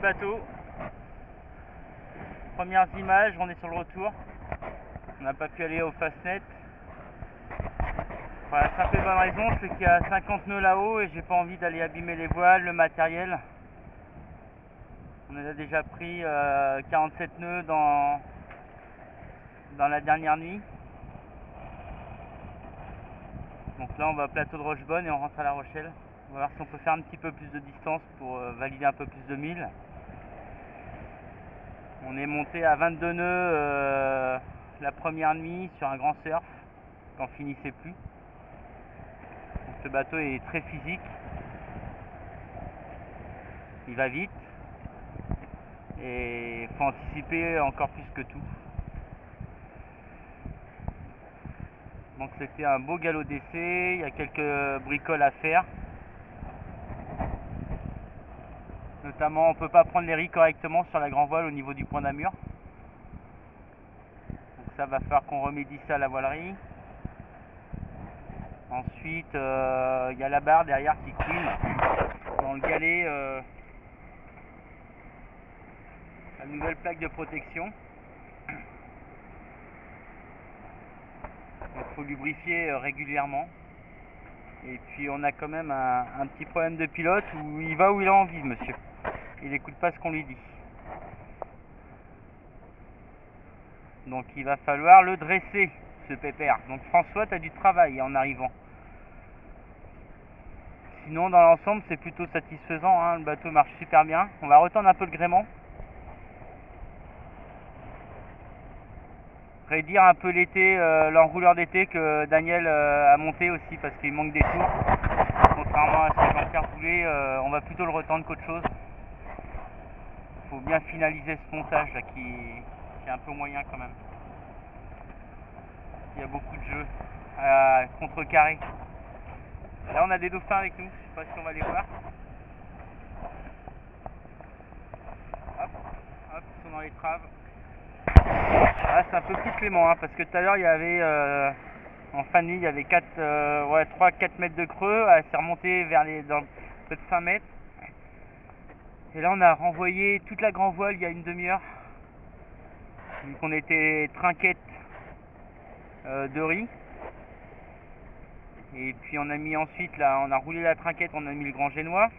bateau. Premières images, on est sur le retour. On n'a pas pu aller au Fastnet. Pour la simple et bonne raison, c'est qu'il y a 50 nœuds là-haut et j'ai pas envie d'aller abîmer les voiles, le matériel. On a déjà pris 47 nœuds dans la dernière nuit. Donc là on va au plateau de Rochebonne et on rentre à La Rochelle. On va voir si on peut faire un petit peu plus de distance pour valider un peu plus de milles. On est monté à 22 nœuds la première nuit sur un grand surf, qu'on finissait plus. Donc ce bateau est très physique. Il va vite. Et il faut anticiper encore plus que tout. Donc c'était un beau galop d'essai, il y a quelques bricoles à faire. Notamment on ne peut pas prendre les riz correctement sur la grand voile au niveau du point d'amure. Donc ça va falloir qu'on remédie ça à la voilerie. Ensuite il y a la barre derrière qui couine dans le galet. La nouvelle plaque de protection. Il faut lubrifier régulièrement. Et puis on a quand même un petit problème de pilote où il va où il a envie, monsieur. Il n'écoute pas ce qu'on lui dit. Donc il va falloir le dresser, ce pépère. Donc François, tu as du travail en arrivant. Sinon dans l'ensemble c'est plutôt satisfaisant, hein. Le bateau marche super bien. On va retendre un peu le gréement. Réduire un peu l'été, l'enrouleur d'été que Daniel a monté aussi parce qu'il manque des tours. Contrairement à ce que Jean-Pierre voulait, on va plutôt le retendre qu'autre chose. Il faut bien finaliser ce montage là qui est un peu moyen quand même. Il y a beaucoup de jeux à contrecarrer. Là on a des dauphins avec nous, je sais pas si on va les voir. Hop, hop, ils sont dans les traves. Ah, c'est un peu plus clément hein, parce que tout à l'heure il y avait en fin de nuit il y avait 3-4 mètres de creux, elle s'est remontée vers près de 5 mètres. Et là on a renvoyé toute la grand voile il y a une demi-heure, vu qu'on était trinquette de riz. Et puis on a mis ensuite là, on a roulé la trinquette, on a mis le grand génois.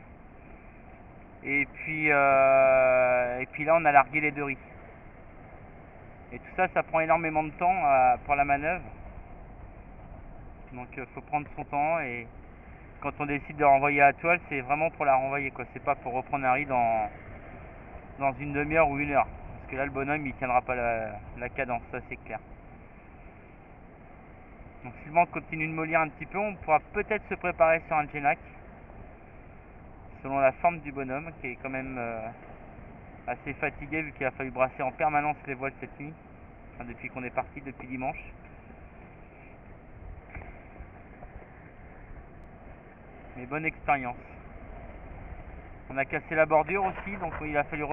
Et puis là on a largué les deux riz. Et tout ça, ça prend énormément de temps pour la manœuvre. Donc faut prendre son temps et quand on décide de renvoyer à la toile, c'est vraiment pour la renvoyer quoi. C'est pas pour reprendre un riz dans une demi-heure ou une heure. Parce que là le bonhomme il tiendra pas la cadence, ça c'est clair. Donc si le vent continue de mollir un petit peu, on pourra peut-être se préparer sur un Genac. Selon la forme du bonhomme qui est quand même assez fatigué vu qu'il a fallu brasser en permanence les voiles cette nuit, enfin, depuis qu'on est parti, depuis dimanche. Mais bonne expérience. On a cassé la bordure aussi, donc il a fallu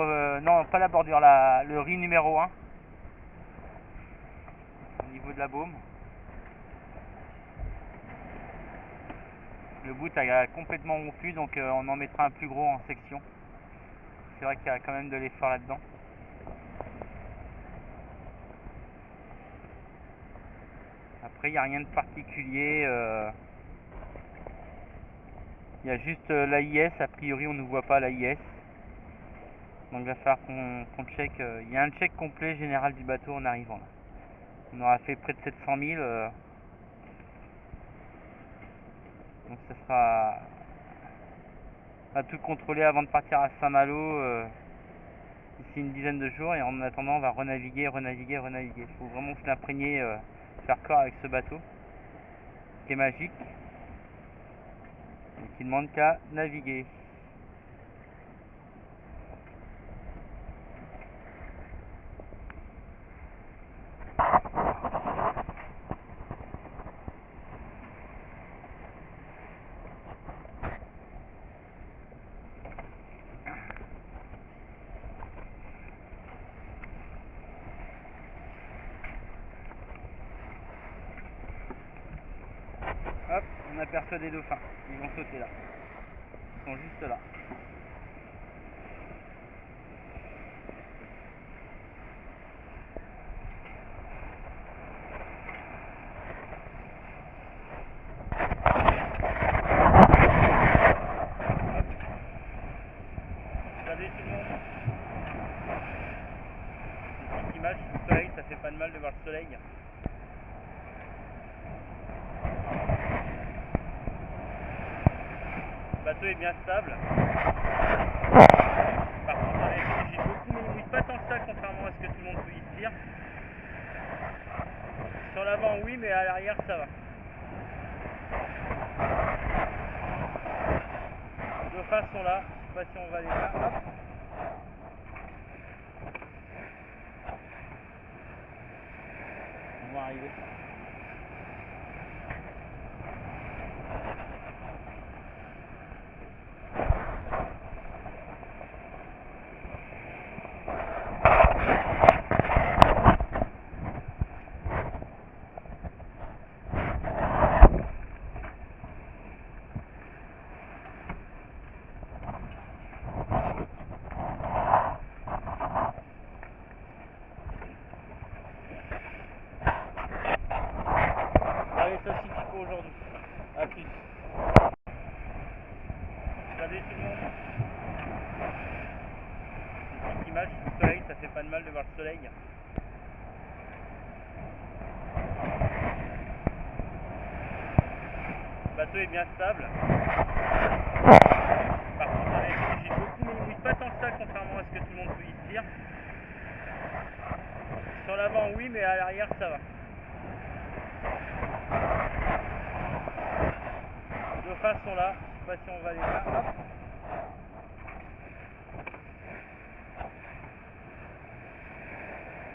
non pas la bordure, le riz numéro 1 au niveau de la baume. Le bout a complètement rompu, donc on en mettra un plus gros en section. C'est vrai qu'il y a quand même de l'effort là-dedans. Après, il n'y a rien de particulier. Il y a juste l'AIS. A priori, on ne voit pas l'AIS. Donc, il va falloir qu'on check. Il y a un check complet général du bateau en arrivant. Là. On aura fait près de 700 000. Donc, ça sera à tout contrôler avant de partir à Saint-Malo. Ici une dizaine de jours et en attendant on va renaviguer. Il faut vraiment se l'imprégner, faire corps avec ce bateau qui est magique et qui ne demande qu'à naviguer. Hop, on aperçoit des dauphins, ils vont sauter là, ils sont juste là. bateau est bien stable. Par contre, on est rigide beaucoup, mais il ne mouille pas tant que ça, contrairement à ce que tout le monde peut y dire. Sur l'avant, oui, mais à l'arrière, ça va. De façon là, je sais pas si on va les voir. Hop. On va arriver. Allez, ça suffit pour aujourd'hui. A plus. Salut tout le monde. Une petite image du soleil, ça fait pas de mal de voir le soleil. Le bateau est bien stable. Par contre, on est rigide beaucoup, mais il ne mouille pas tant que ça, contrairement à ce que tout le monde peut y dire. Sur l'avant, oui, mais à l'arrière, ça va. De façon là, je sais pas si on va les voir. Hop.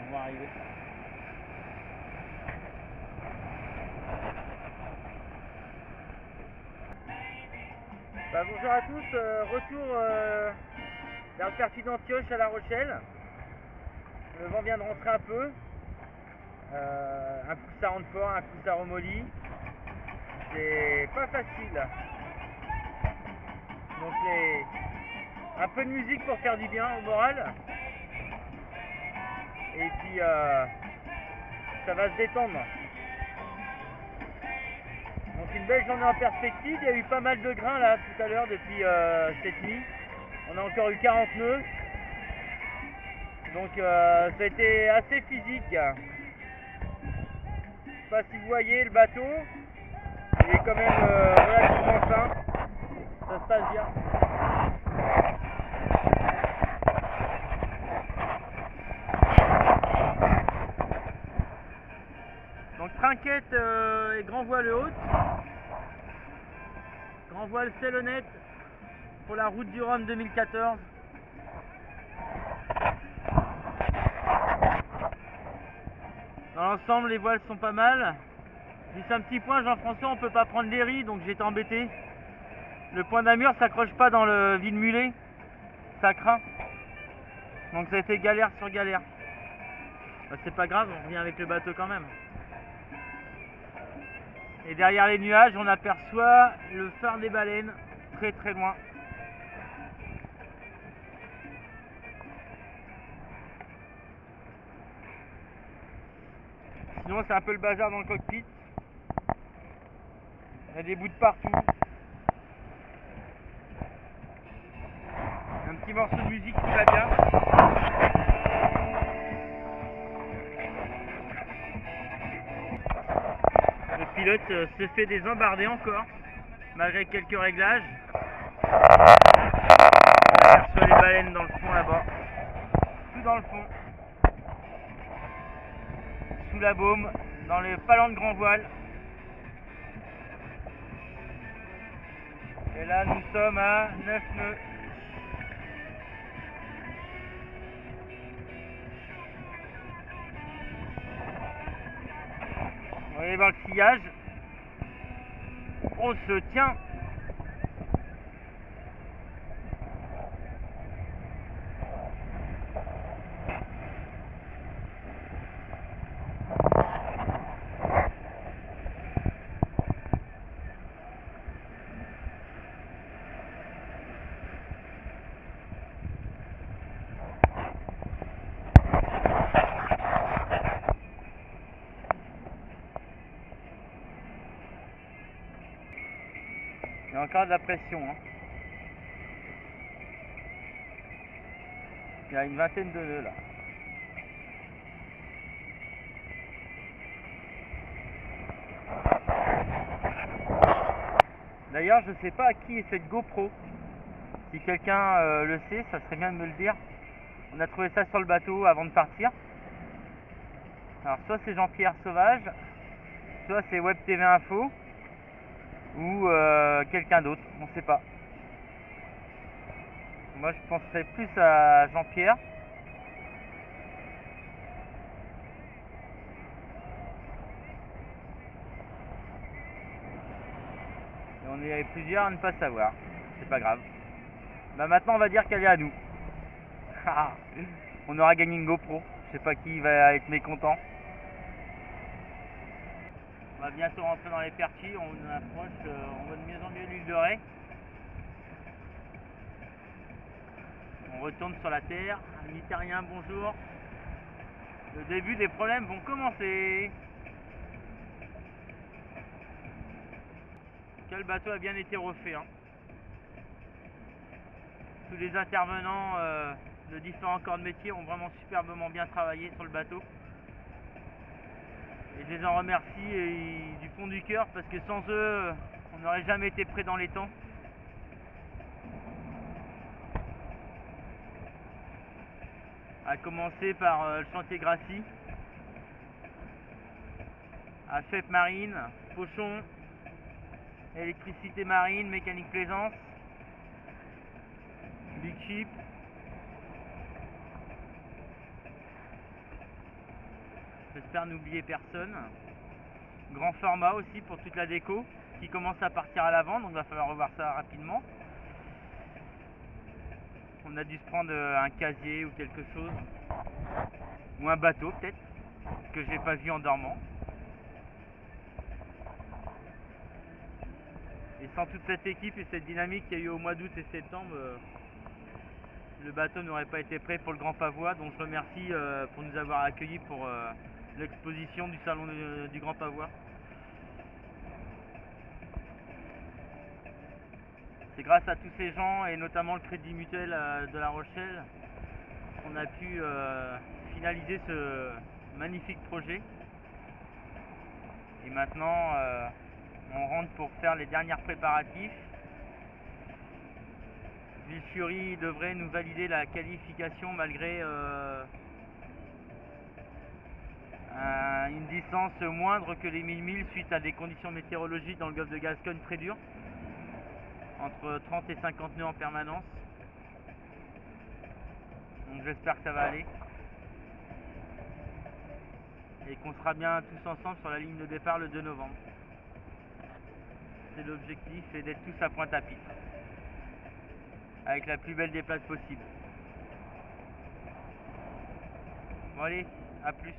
On va arriver. Bah, bonjour à tous, retour vers le quartier d'Antioche à La Rochelle. Le vent vient de rentrer un peu. Un coup ça rentre fort, un coup ça remollit. C'est pas facile. Donc un peu de musique pour faire du bien au moral. Et puis ça va se détendre. Donc une belle journée en perspective. Il y a eu pas mal de grains là tout à l'heure depuis cette nuit. On a encore eu 40 nœuds. Donc ça a été assez physique. Je sais pas si vous voyez le bateau. Il est quand même relativement fin. Ça se passe bien. Donc trinquette et grand voile haute. Grand voile Célonette pour la route du Rhum 2014. Dans l'ensemble, les voiles sont pas mal. Juste un petit point, Jean-François, on peut pas prendre les riz, donc j'étais embêté. Le point d'amure s'accroche pas dans le vide-mulet, ça craint. Donc ça a été galère sur galère. Bah, c'est pas grave, on revient avec le bateau quand même. Et derrière les nuages, on aperçoit le phare des baleines, très très loin. Sinon c'est un peu le bazar dans le cockpit. Il y a des bouts de partout. Un petit morceau de musique qui va bien. Le pilote se fait des embardées encore, malgré quelques réglages. On aperçoit les baleines dans le fond là-bas. Tout dans le fond. Sous la baume, dans les palans de grand voile. Et là nous sommes à 9 nœuds. On va aller voir le sillage. On se tient. Il y a encore de la pression. Hein. Il y a une vingtaine de nœuds là. D'ailleurs, je sais pas à qui est cette GoPro. Si quelqu'un le sait, ça serait bien de me le dire. On a trouvé ça sur le bateau avant de partir. Alors soit c'est Jean-Pierre Sauvage, soit c'est Web TV Info, ou quelqu'un d'autre, on ne sait pas. Moi je penserais plus à Jean-Pierre. Et on est plusieurs à ne pas savoir, c'est pas grave. Bah maintenant on va dire qu'elle est à nous. On aura gagné une GoPro, je sais pas qui va être mécontent. On va bientôt rentrer dans les perchis, on approche, on voit de mieux en mieux l'île de Ré. On retourne sur la terre, amis terriens, bonjour. Le début des problèmes vont commencer. Le bateau a bien été refait. Hein. Tous les intervenants de différents corps de métier ont vraiment superbement bien travaillé sur le bateau. Et je les en remercie du fond du cœur parce que sans eux, on n'aurait jamais été prêt dans les temps. À commencer par le chantier Gracie, à FEP Marine, Pochon, électricité marine, mécanique plaisance, Big Ship, j'espère n'oublier personne. Grand format aussi pour toute la déco qui commence à partir à l'avant, donc il va falloir revoir ça rapidement. On a dû se prendre un casier ou quelque chose, ou un bateau peut-être, que j'ai pas vu en dormant. Et sans toute cette équipe et cette dynamique qu'il y a eu au mois d'août et septembre, le bateau n'aurait pas été prêt pour le Grand Pavois, donc je remercie pour nous avoir accueillis pour l'exposition du salon du Grand Pavois. C'est grâce à tous ces gens et notamment le Crédit Mutuel de La Rochelle qu'on a pu finaliser ce magnifique projet. Et maintenant on rentre pour faire les derniers préparatifs. Villefury devrait nous valider la qualification malgré une distance moindre que les 1000 milles suite à des conditions météorologiques dans le golfe de Gascogne très dures, entre 30 et 50 nœuds en permanence. Donc j'espère que ça va aller et qu'on sera bien tous ensemble sur la ligne de départ le 2 novembre. C'est l'objectif, c'est d'être tous à Pointe-à-Pitre avec la plus belle des places possible. Bon allez, à plus.